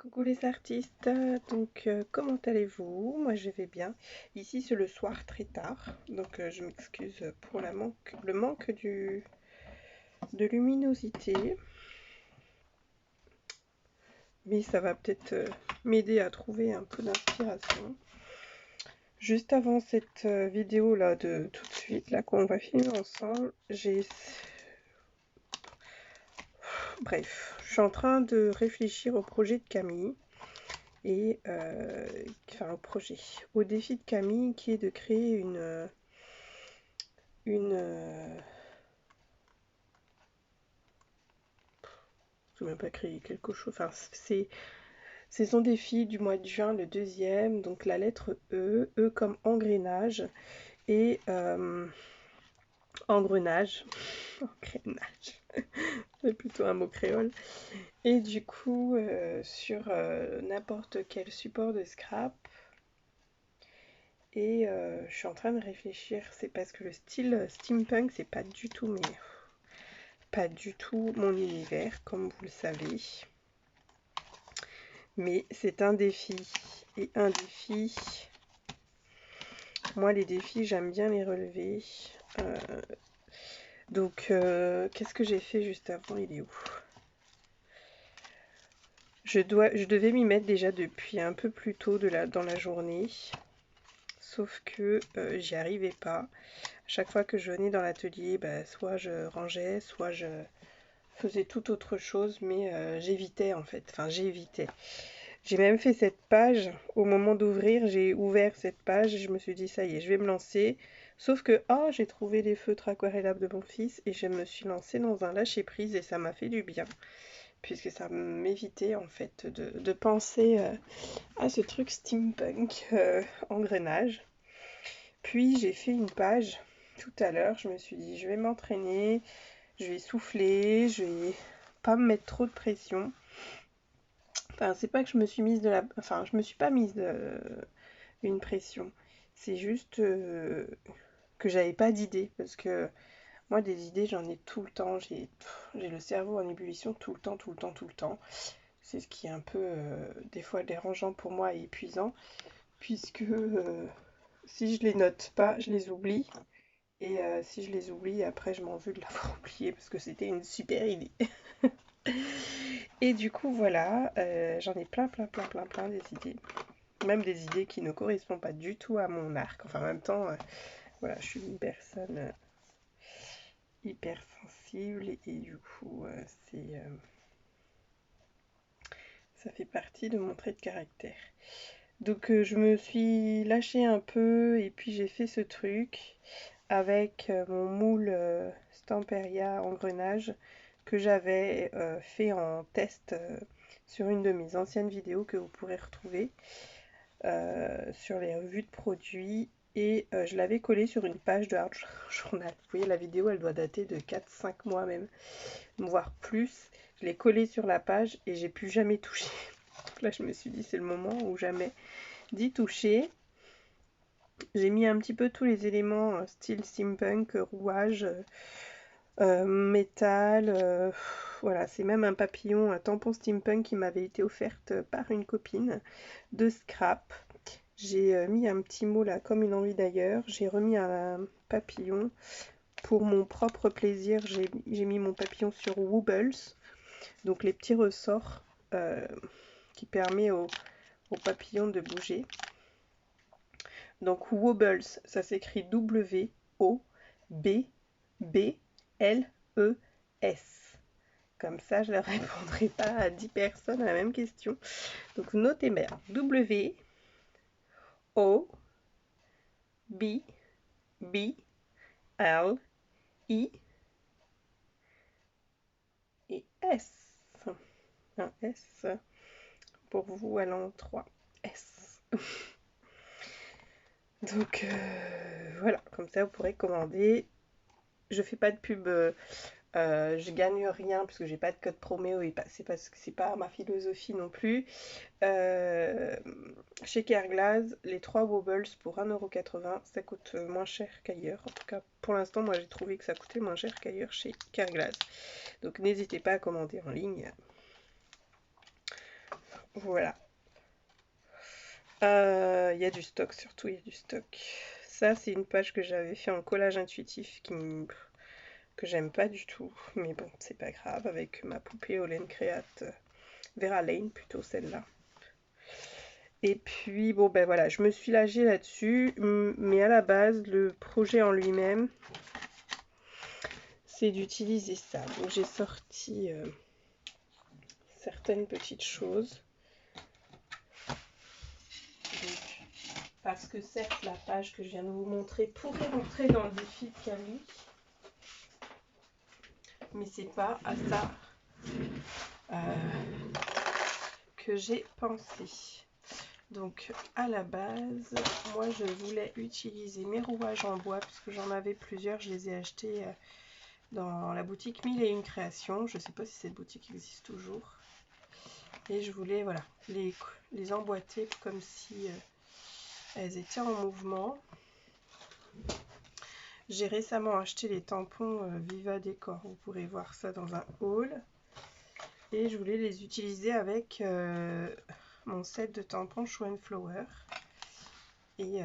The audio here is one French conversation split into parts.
Coucou les artistes, comment allez-vous? Moi je vais bien. Ici c'est le soir très tard, je m'excuse pour le manque de luminosité, mais ça va peut-être m'aider à trouver un peu d'inspiration. Juste avant cette vidéo là de tout de suite, là qu'on va filmer ensemble, Bref, je suis en train de réfléchir au projet de Camille. Enfin au défi de Camille qui est de créer une je ne sais même pas créer quelque chose, enfin c'est son défi du mois de juin, le deuxième, donc la lettre E comme engrenage et engrenage, engrenage, c'est plutôt un mot créole, et du coup sur n'importe quel support de scrap. Et je suis en train de réfléchir, c'est parce que le style steampunk, c'est pas du tout, mais pas du tout mon univers, comme vous le savez. Mais c'est un défi. Et un défi, moi les défis, j'aime bien les relever. Qu'est-ce que j'ai fait juste avant? Il est où? Je devais m'y mettre déjà depuis un peu plus tôt dans la journée. Sauf que j'y arrivais pas. Chaque fois que je venais dans l'atelier, soit je rangeais, soit je faisais tout autre chose, mais j'évitais en fait. Enfin, j'évitais. J'ai même fait cette page. Au moment d'ouvrir, j'ai ouvert cette page et je me suis dit, ça y est, je vais me lancer. Sauf que, j'ai trouvé les feutres aquarellables de mon fils et je me suis lancée dans un lâcher-prise et ça m'a fait du bien. Puisque ça m'évitait en fait de penser à ce truc steampunk engrenage. Puis j'ai fait une page tout à l'heure, je me suis dit je vais m'entraîner, je vais souffler, je vais pas me mettre trop de pression. Enfin, c'est pas que je me suis mise Enfin, je me suis pas mise une pression. C'est juste que j'avais pas d'idées. Parce que moi, des idées, j'en ai tout le temps. J'ai le cerveau en ébullition tout le temps, tout le temps, tout le temps. C'est ce qui est un peu, des fois, dérangeant pour moi et épuisant. Puisque si je les note pas, je les oublie. Et si je les oublie, après je m'en veux de l'avoir oublié parce que c'était une super idée. Et du coup voilà, j'en ai plein des idées. Même des idées qui ne correspondent pas du tout à mon arc. Enfin en même temps, voilà, je suis une personne hyper sensible et du coup ça fait partie de mon trait de caractère. Je me suis lâchée un peu et puis j'ai fait ce truc avec mon moule Stamperia engrenage que j'avais fait en test sur une de mes anciennes vidéos que vous pourrez retrouver sur les revues de produits et je l'avais collé sur une page de Art Journal. Vous voyez la vidéo elle doit dater de 4-5 mois même, voire plus. Je l'ai collé sur la page et j'ai plus jamais touché. Là je me suis dit c'est le moment ou jamais d'y toucher. J'ai mis un petit peu tous les éléments style steampunk, rouage, métal, voilà, c'est même un papillon, un tampon steampunk qui m'avait été offerte par une copine de scrap. J'ai mis un petit mot là comme une envie d'ailleurs, j'ai remis un papillon pour mon propre plaisir, j'ai mis mon papillon sur Wobbles, donc les petits ressorts qui permettent au papillon de bouger. Donc Wobbles, ça s'écrit W-O-B-B-L-E-S. Comme ça, je ne répondrai pas à 10 personnes à la même question. Donc notez bien. W-O-B-B-L-E-S. Et S. Un S pour vous allant 3. S. Voilà, comme ça vous pourrez commander. Je fais pas de pub, je gagne rien parce que j'ai pas de code promo et c'est parce que c'est pas ma philosophie non plus. Chez Carglass, les 3 wobbles pour 1,80€, ça coûte moins cher qu'ailleurs. En tout cas, pour l'instant, moi j'ai trouvé que ça coûtait moins cher qu'ailleurs chez Carglass. Donc n'hésitez pas à commander en ligne. Voilà. Il y a du stock, surtout il y a du stock. Ça, c'est une page que j'avais fait en collage intuitif que j'aime pas du tout. Mais bon, c'est pas grave, avec ma poupée Olen Create, Vera Lane plutôt celle-là. Et puis, bon ben voilà, je me suis lâchée là-dessus. Mais à la base, le projet en lui-même, c'est d'utiliser ça. Donc j'ai sorti certaines petites choses. Donc, parce que certes, la page que je viens de vous montrer pourrait rentrer dans le défi de Camille. Mais c'est pas à ça que j'ai pensé. Donc à la base, moi je voulais utiliser mes rouages en bois puisque j'en avais plusieurs. Je les ai achetés dans la boutique 1001 Créations. Je sais pas si cette boutique existe toujours. Et je voulais voilà les emboîter comme si elles étaient en mouvement. J'ai récemment acheté les tampons Viva Décor. Vous pourrez voir ça dans un haul. Et je voulais les utiliser avec mon set de tampons Show & Flower. Et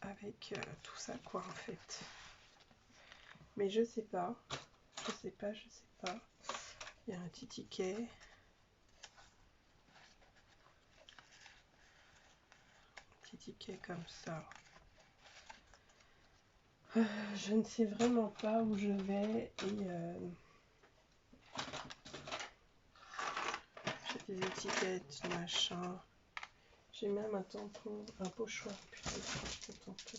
avec tout ça quoi en fait. Mais je sais pas. Je sais pas. Il y a un petit ticket. Un petit ticket comme ça. Je ne sais vraiment pas où je vais et j'ai des étiquettes, machin. J'ai même un tampon, un pochoir, putain, ce tampon.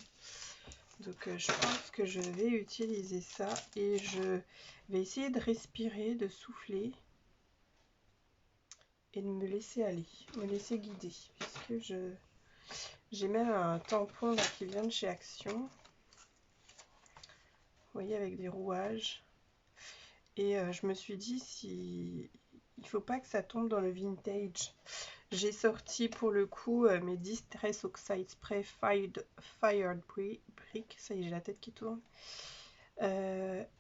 Donc je pense que je vais utiliser ça et je vais essayer de respirer, de souffler et de me laisser aller, me laisser guider, puisque j'ai même un tampon là qui vient de chez Action. Vous voyez, avec des rouages. Et je me suis dit, si il faut pas que ça tombe dans le vintage. J'ai sorti pour le coup mes Distress Oxide Spray Fired Brick. Ça y est, j'ai la tête qui tourne.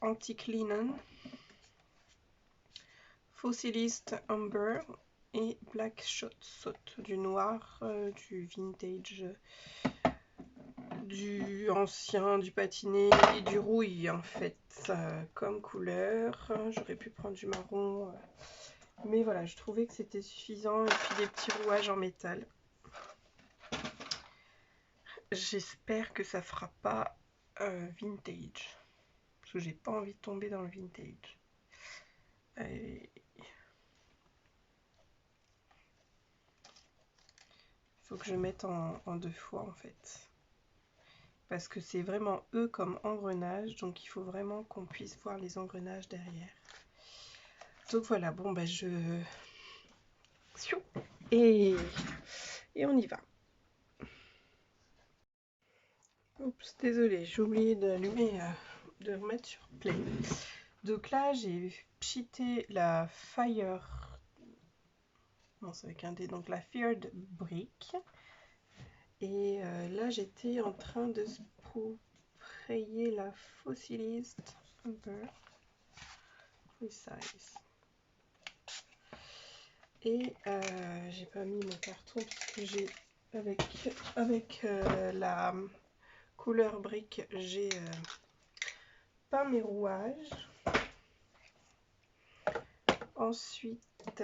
Antique Linen, Fossilist Amber et Black Shot Sot. Du noir, du vintage, du ancien, du patiné et du rouille en fait comme couleur. J'aurais pu prendre du marron, mais voilà, je trouvais que c'était suffisant. Et puis des petits rouages en métal. J'espère que ça fera pas vintage, parce que j'ai pas envie de tomber dans le vintage. Il faut que je mette en deux fois en fait. Parce que c'est vraiment eux comme engrenages, donc il faut vraiment qu'on puisse voir les engrenages derrière. Donc voilà, bon ben et on y va. Oups, désolée, j'ai oublié d'allumer, de remettre sur play. Donc là, j'ai pchité la Fire, non c'est avec un dé, donc la Feared Brick. Et là, j'étais en train de sprayer la Fossilist Amber Precise. Et j'ai pas mis mon carton parce que j'ai avec la couleur brique, j'ai peint mes rouages. Ensuite,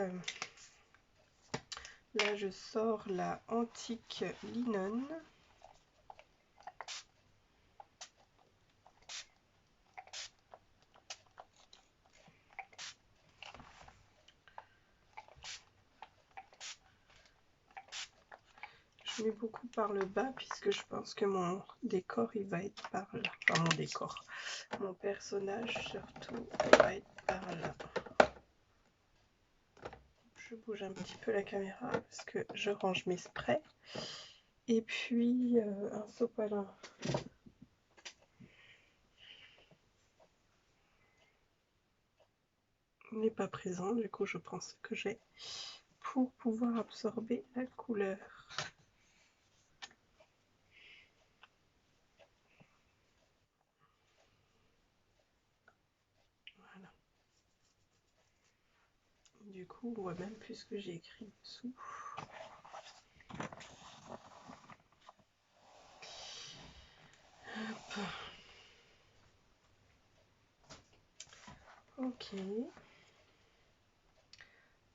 là je sors la Antique Linen. Je mets beaucoup par le bas puisque je pense que mon décor il va être par là. Enfin mon décor, mon personnage surtout il va être par là. Je bouge un petit peu la caméra parce que je range mes sprays. Et puis un sopalin. N'est pas présent, du coup je prends ce que j'ai pour pouvoir absorber la couleur. Voilà. Du coup on voit même plus ce que j'ai écrit dessous.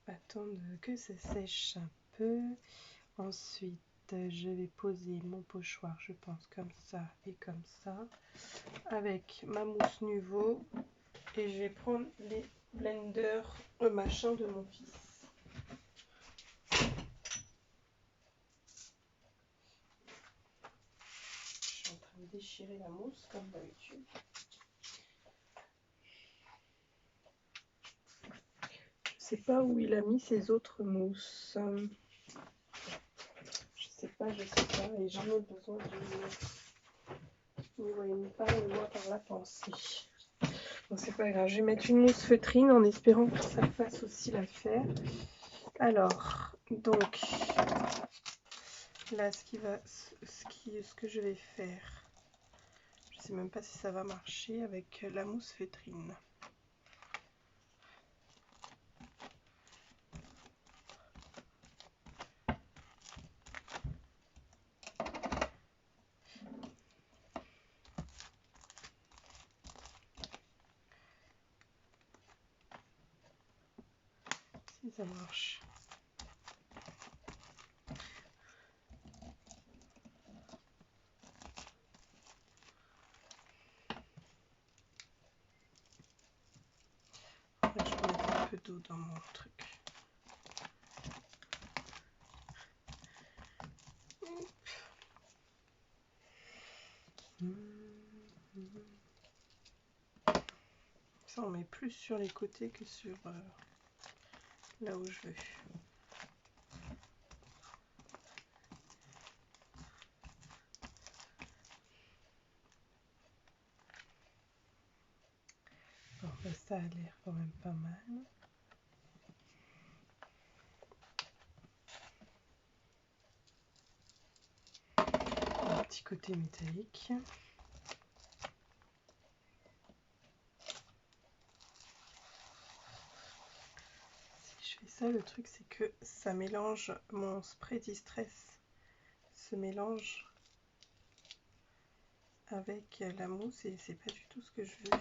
Attendre que ça sèche un peu. Ensuite, je vais poser mon pochoir, je pense, comme ça et comme ça, avec ma mousse Nuvo. Et je vais prendre les blenders machin de mon fils. Je suis en train de déchirer la mousse, comme d'habitude. Je sais pas où il a mis ses autres mousses. Je sais pas, et j'en ai besoin d'une. Il me parle moi par la pensée. Bon, c'est pas grave, je vais mettre une mousse feutrine en espérant que ça fasse aussi l'affaire. Alors, donc, là, ce que je vais faire, je sais même pas si ça va marcher avec la mousse feutrine. Si ça marche. En fait, je vais mettre un peu d'eau dans mon truc. Ça, on met plus sur les côtés que sur là où je veux. Bon, ben, ça a l'air quand même pas mal. Un petit côté métallique. Si je fais ça, le truc c'est que ça mélange, mon spray distress se mélange avec la mousse et c'est pas du tout ce que je veux.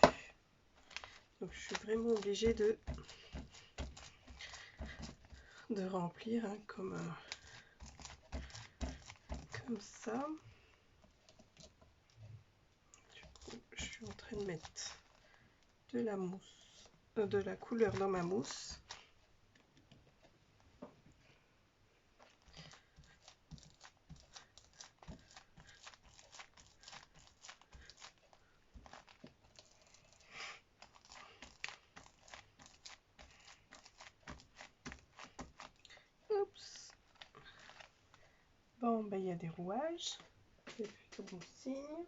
Donc je suis vraiment obligée de remplir hein, comme ça. Du coup, je suis en train de mettre de la mousse, de la couleur dans ma mousse. Oups. Bon, ben il y a des rouages, c'est plutôt bon signe.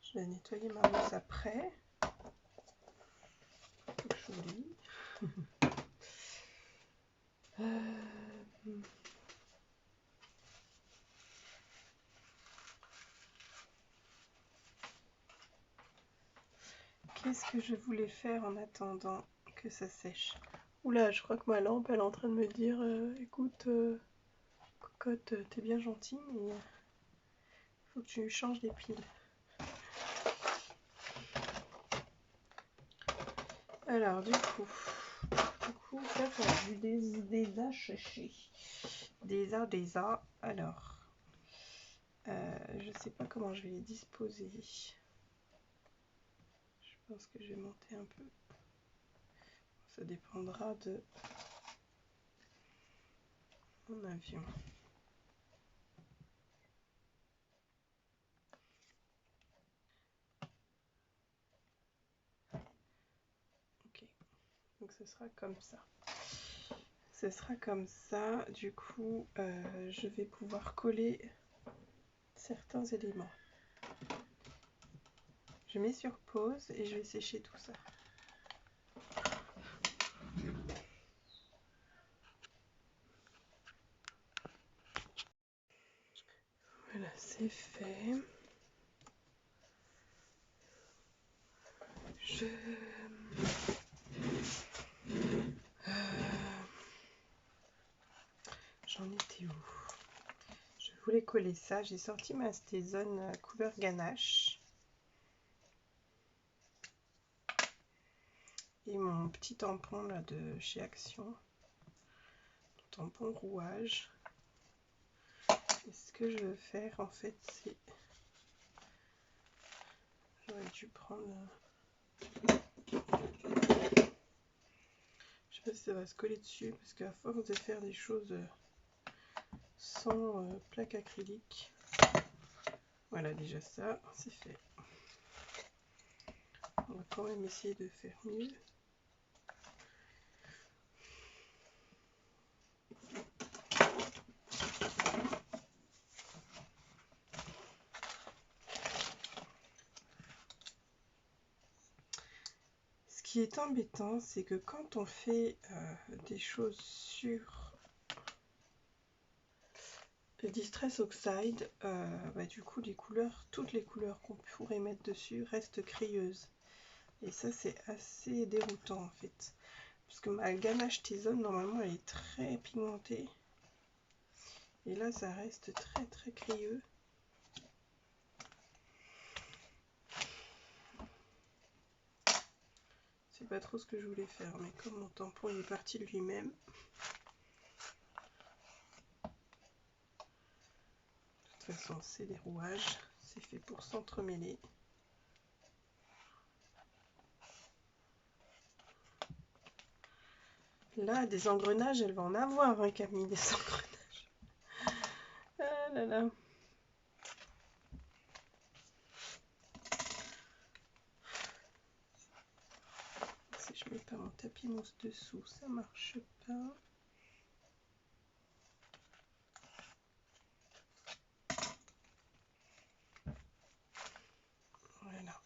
Je vais nettoyer ma mousse après. Joli. Qu'est-ce que je voulais faire en attendant que ça sèche? Oula, je crois que ma lampe elle est en train de me dire écoute, cocotte, t'es bien gentille, mais faut que tu changes les piles. Alors, du coup, ça a vu des A séchés. Des A. Alors, je sais pas comment je vais les disposer. Je pense que je vais monter un peu. Ça dépendra de mon avion. Ok, donc ce sera comme ça. Ce sera comme ça. Du coup, je vais pouvoir coller certains éléments. Je mets sur pause et je vais sécher tout ça. Voilà, c'est fait. J'en étais où? Je voulais coller ça. J'ai sorti ma Stézone couleur ganache. mon petit tampon là de chez Action. Mon tampon rouage. Et ce que je veux faire en fait, c'est... J'aurais dû prendre... Je sais pas si ça va se coller dessus, parce qu'à force de faire des choses sans plaque acrylique, voilà, déjà ça, c'est fait. On va quand même essayer de faire mieux. Ce qui est embêtant, c'est que quand on fait des choses sur le Distress Oxide, du coup les couleurs, toutes les couleurs qu'on pourrait mettre dessus restent crayeuses. Et ça c'est assez déroutant en fait. Parce que ma ganache T-Zone, normalement elle est très pigmentée. Et là ça reste très très crayeux. C'est pas trop ce que je voulais faire, mais comme mon tampon il est parti de lui-même. De toute façon c'est des rouages, c'est fait pour s'entremêler. Là, des engrenages, elle va en avoir, hein, Camille, des engrenages. Ah là là. Si je mets pas mon tapis mousse dessous, ça marche pas. Voilà.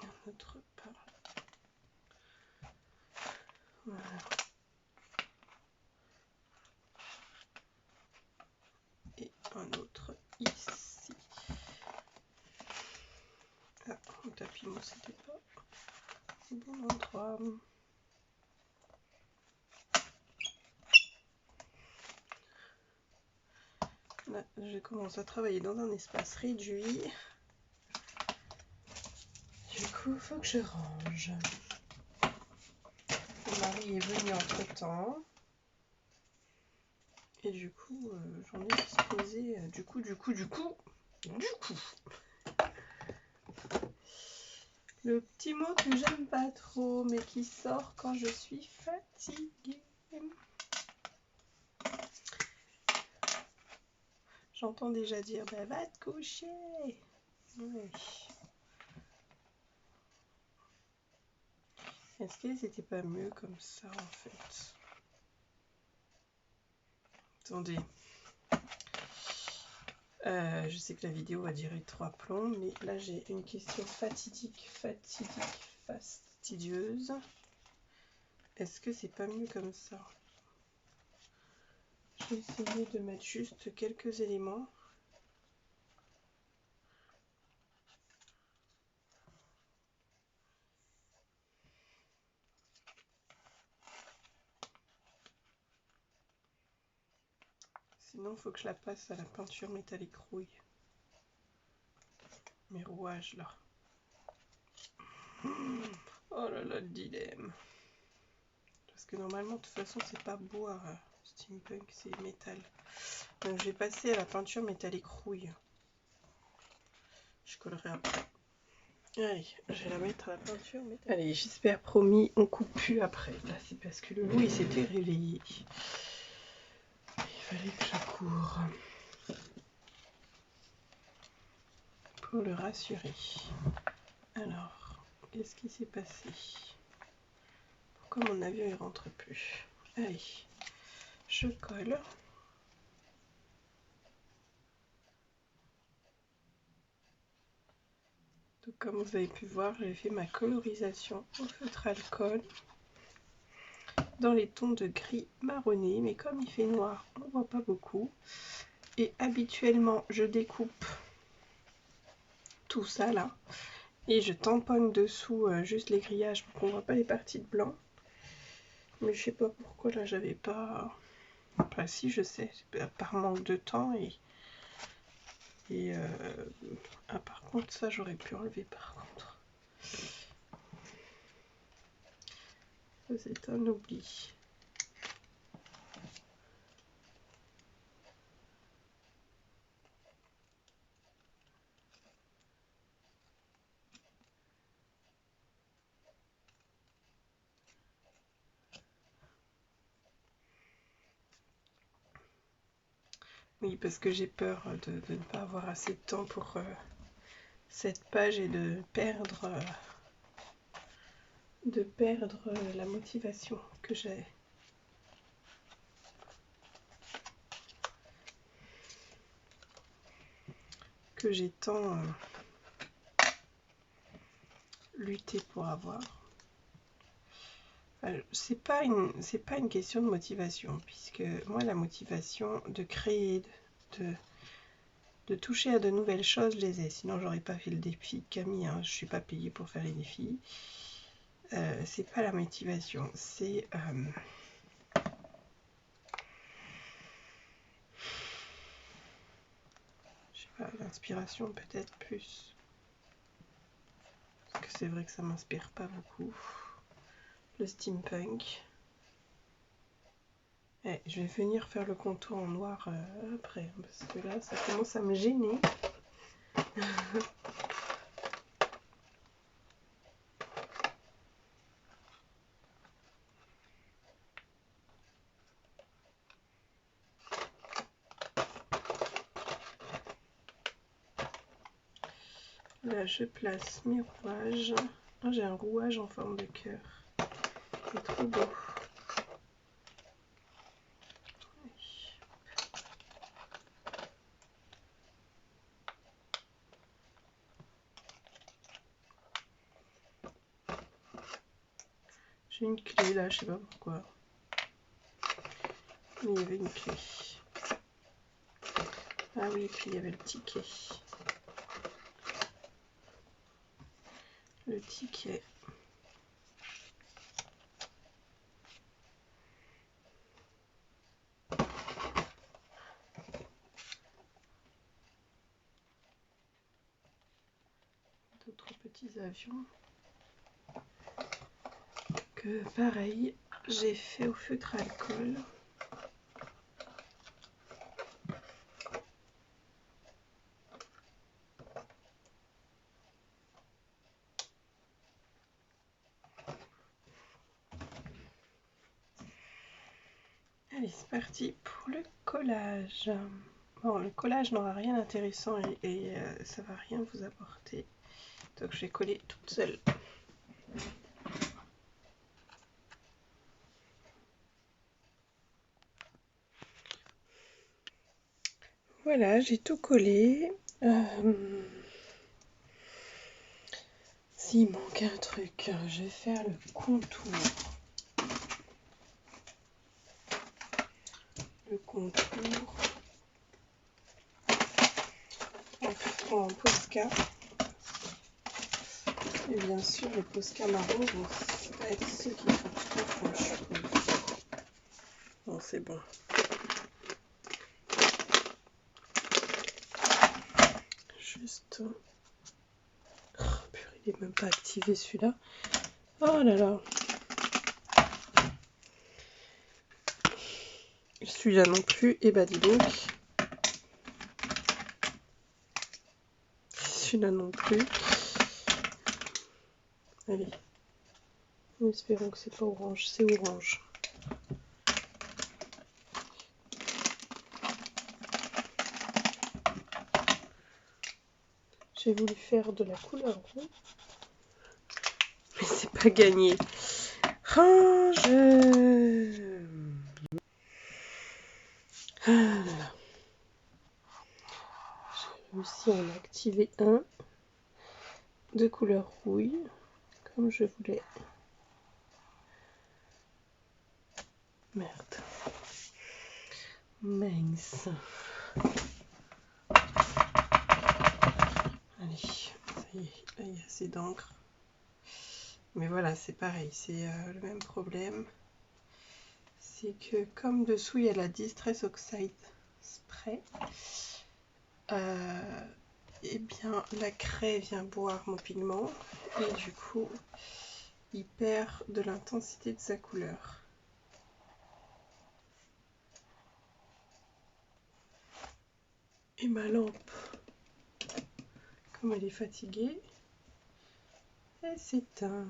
Un autre pas. Voilà. Et un autre ici. Ah, mon tapis mousse c'était pas au bon endroit. Là, je commence à travailler dans un espace réduit. Du coup, il faut que je range. Mon mari est venu entre temps. Et du coup, j'en ai disposé. Du coup. Le petit mot que j'aime pas trop, mais qui sort quand je suis fatiguée. J'entends déjà dire, bah, va te coucher. Oui. Est-ce que c'était pas mieux comme ça en fait? Attendez. Je sais que la vidéo va durer 3 plombs, mais là j'ai une question fastidieuse. Est-ce que c'est pas mieux comme ça? Je vais essayer de mettre juste quelques éléments. Sinon, il faut que je la passe à la peinture métallique rouille. Mes rouages là. Oh là là, le dilemme. Parce que normalement, de toute façon, c'est pas bois steampunk, c'est métal. Donc, je vais passer à la peinture métallique rouille. Je collerai après. Allez, je vais la mettre à la peinture métallique. Allez, j'espère, promis, on coupe plus après. Là, c'est parce que le loup, il s'était réveillé. Il fallait que je cours. Pour le rassurer. Alors, qu'est-ce qui s'est passé? Pourquoi mon avion il rentre plus? Allez, je colle. Donc, comme vous avez pu voir, j'ai fait ma colorisation au feutre alcool dans les tons de gris marronné, mais comme il fait noir, on ne voit pas beaucoup. Et habituellement, je découpe tout ça là et je tamponne dessous juste les grillages pour qu'on ne voit pas les parties de blanc. Mais je sais pas pourquoi là j'avais pas... Enfin si, je sais, par manque de temps et Et ah, par contre, ça j'aurais pu enlever par contre. Ça c'est un oubli. Oui, parce que j'ai peur de ne pas avoir assez de temps pour cette page et de perdre la motivation que j'ai. Que j'ai tant lutté pour avoir. Enfin, c'est pas une question de motivation, puisque moi la motivation de créer, de toucher à de nouvelles choses, je les ai. Sinon j'aurais pas fait le défi de Camille, hein. Je suis pas payée pour faire les défis. C'est pas la motivation, c'est je sais pas, l'inspiration peut-être plus. Parce que c'est vrai que ça m'inspire pas beaucoup. Le steampunk. Et je vais venir faire le contour en noir après, parce que là ça commence à me gêner. Là je place mes rouages. Ah, j'ai un rouage en forme de cœur. C'est trop beau. J'ai une clé là, je sais pas pourquoi. Mais il y avait une clé. Ah oui, et puis il y avait le ticket. Le ticket. D'autres petits avions. Que pareil, j'ai fait au feutre alcool. Allez, c'est parti pour le collage. Bon, le collage n'aura rien d'intéressant et ça va rien vous apporter. Donc je vais coller toute seule. Voilà, j'ai tout collé. S'il manque un truc, je vais faire le contour. Le contour en Posca. Et bien sûr, les Posca marrons vont être ceux qui font trop franche. Bon, c'est bon. Juste. Oh, purée, il n'est même pas activé celui-là. Oh là là. Celui-là non plus. Et bah dis donc. Celui-là non plus. Allez. Espérons que c'est pas orange. C'est orange. J'ai voulu faire de la couleur rouge. Mais c'est pas gagné. Range. Ah là là. J'ai réussi à en activer un de couleur rouille, comme je voulais. Merde. Mince. Allez, ça y est, là il y a assez d'encre. Mais voilà, c'est pareil, c'est le même problème. C'est que comme dessous il y a la Distress Oxide Spray, eh bien la craie vient boire mon pigment et du coup il perd de l'intensité de sa couleur. Et ma lampe, comme elle est fatiguée, elle s'éteint.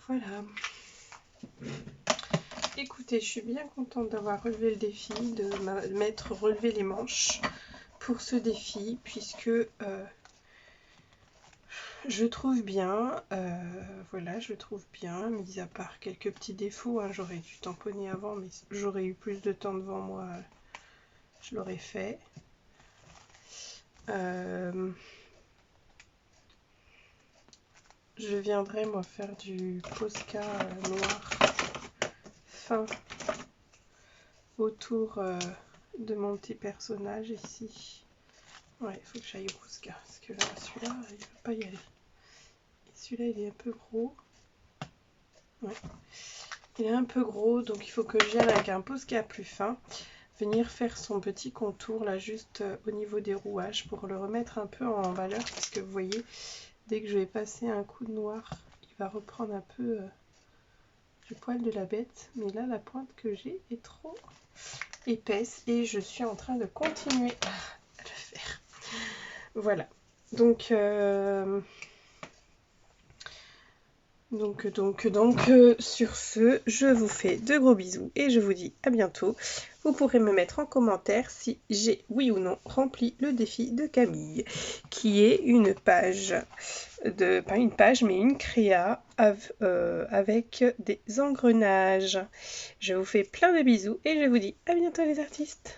Voilà. Écoutez, je suis bien contente d'avoir relevé le défi, de m'être relevé les manches pour ce défi, puisque je trouve bien, voilà, je trouve bien, mis à part quelques petits défauts, hein, j'aurais dû tamponner avant, mais j'aurais eu plus de temps devant moi, je l'aurais fait. Je viendrai moi faire du Posca noir fin autour de mon petit personnage ici. Ouais, il faut que j'aille au Posca parce que là, celui-là, il ne veut pas y aller. Et celui-là, il est un peu gros. Ouais. Il est un peu gros, donc il faut que je vienne avec un Posca plus fin. Venir faire son petit contour là, juste au niveau des rouages pour le remettre un peu en valeur. Parce que vous voyez, dès que je vais passer un coup de noir, il va reprendre un peu du poil de la bête. Mais là, la pointe que j'ai est trop épaisse et je suis en train de continuer à le faire. Voilà. Donc, sur ce, je vous fais de gros bisous et je vous dis à bientôt. Vous pourrez me mettre en commentaire si j'ai, oui ou non, rempli le défi de Camille, qui est une page, pas une page, mais une créa avec des engrenages. Je vous fais plein de bisous et je vous dis à bientôt les artistes.